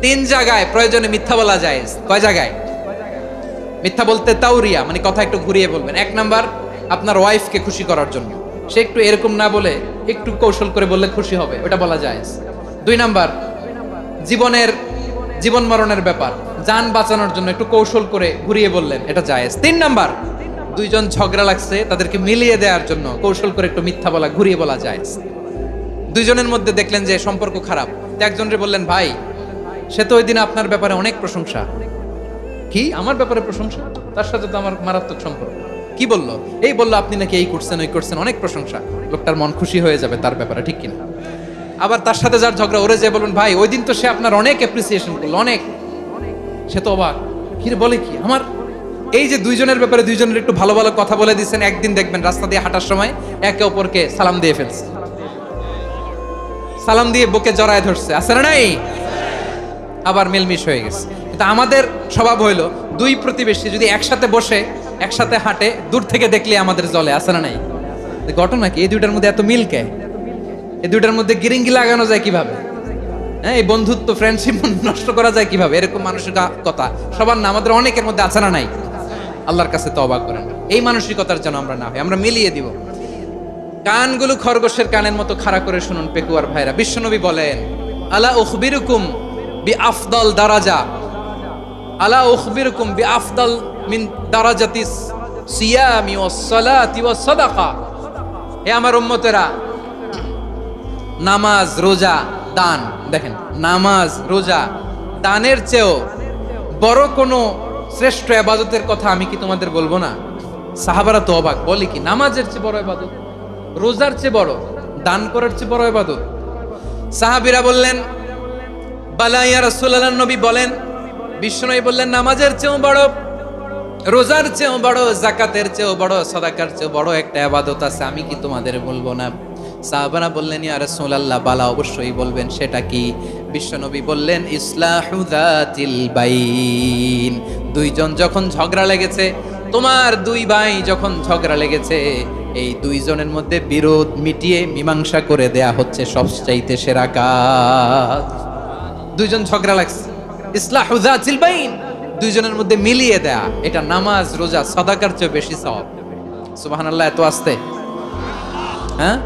তিন জায়গায় প্রয়োজনে মিথ্যা বলা যায়। কয় জায়গায় মিথ্যা বলতে? তাওরিয়া, মানে কথা একটু ঘুরিয়ে বলবেন। এক নাম্বার, আপনার ওয়াইফকে খুশি করার জন্য, সে একটু এরকম না বলে একটু কৌশল করে বললে খুশি হবে, ওটা বলা যায়। দুই নাম্বার, জীবন মরণের ব্যাপার, জান বাঁচানোর জন্য একটু কৌশল করে ঘুরিয়ে বললেন, এটা জায়েজ। তিন নাম্বার, দুইজন ঝগড়া লাগছে, তাদেরকে মিলিয়ে দেওয়ার জন্য কৌশল করে একটু মিথ্যা বলা, ঘুরিয়ে বলা জায়েজ। দুইজনের মধ্যে দেখলেন যে সম্পর্ক খারাপ, একজনরে বললেন, ভাই সে তো ওই দিন আপনার ব্যাপারে অনেক প্রশংসা। কি আমার ব্যাপারে প্রশংসা? তার সাথে তো আমার মারাত্মক সম্পর্ক। কি বললো? এই বললো আপনি নাকি এই করছেন ওই করছেন, অনেক প্রশংসা। লোকটার মন খুশি হয়ে যাবে তার ব্যাপারে, ঠিক কিনা? আবার তার সাথে যার ঝগড়া, ওরে যে বলুন, ভাই ওই দিন তো সে আপনার অনেক অ্যাপ্রিসিয়েশন করলো, অনেক। সে তো অবাক, কি রে বলে কি আমার? এই যে দুইজনের ব্যাপারে দুইজনের একটু ভালো ভালো কথা বলে দিচ্ছেন, একদিন দেখবেন রাস্তা দিয়ে হাঁটার সময় একে অপরকে সালাম দিয়ে ফেলছে, সালাম দিয়ে বুকে জড়ায় ধরছে, আছে না নাই? আবার মিলমিশ হয়ে গেছে। কিন্তু আমাদের স্বভাব হইলো, দুই প্রতিবেশী যদি একসাথে বসে একসাথে হাঁটে, দূর থেকে দেখলে আমাদের জলে, আছে না নাই? ঘটনা কি? এই দুইটার মধ্যে এত মিল কে? এই দুইটার মধ্যে গিরিঙ্গি লাগানো যায় কিভাবে? হ্যাঁ, এই বন্ধুত্ব, ফ্রেন্ডশিপ নষ্ট করা যায় কিভাবে? এরকম মানসিকতা সবার না, আমাদের অনেকের মধ্যে আছে না নাই? আল্লাহর কাছে তওবা করেন, এই মানসিকতার যেন আমরা না হই, আমরা মিলিয়ে দিব। কানগুলো খরগোশের কানের মতো খাড়া করে শুনুন পেকুয়ার ভাইরা। বিশ্বনবী বলেন, আলা উখবিরুকুম বিআফদাল দারাজা, আলা উখবিরুকুম বিআফদাল মিন দারাজাতিস সিয়ামি ওয়াস সালাতি ওয়াস সাদাকা। হে আমার উম্মতেরা, নামাজ, রোজা, দান, দেখেন নামাজ, রোজা, দানের চেয়েও বড় কোনো শ্রেষ্ঠ ইবাদতের কথা আমি কি তোমাদের বলবো না? সাহাবারা তো অবাক, বলে কি নামাজের চেয়ে বড় ইবাদত, রোজার চেয়ে বড়, দান করার চেয়ে বড় ইবাদত? সাহাবীরা বললেন, বালা ইয়া রাসূলুল্লাহ। নবী বলেন, বিশ্বনবী বললেন, নামাজের চেয়েও বড়, রোজার চেয়েও বড়, যাকাতের চেয়েও বড়, সাদাকার চেয়েও বড় একটা ইবাদত আছে, আমি কি তোমাদের বলবো না? সাহাবারা বললেন, ইয়া রাসূলুল্লাহ, বালা, অবশ্যই বলবেন, সেটা কি? বিশ্বনবী বললেন, ইসলাহু যাতিল বাইন। দুইজন যখন ঝগড়া লেগেছে, তোমার দুই ভাই যখন ঝগড়া লেগেছে, এই দুইজনের মধ্যে বিরোধ মিটিয়ে মীমাংসা করে দেয়া হচ্ছে সবচাইতে সেরা কাজ। দুইজন ঝগড়া লাগছে, ইসলাহু যাতিল বাইন, দুইজনের মধ্যে মিলিয়ে দেয়া, এটা নামাজ, রোজা, সাদাকার চেয়ে বেশি সওয়াব। সুবহানাল্লাহ, এত আস্তে, হ্যাঁ?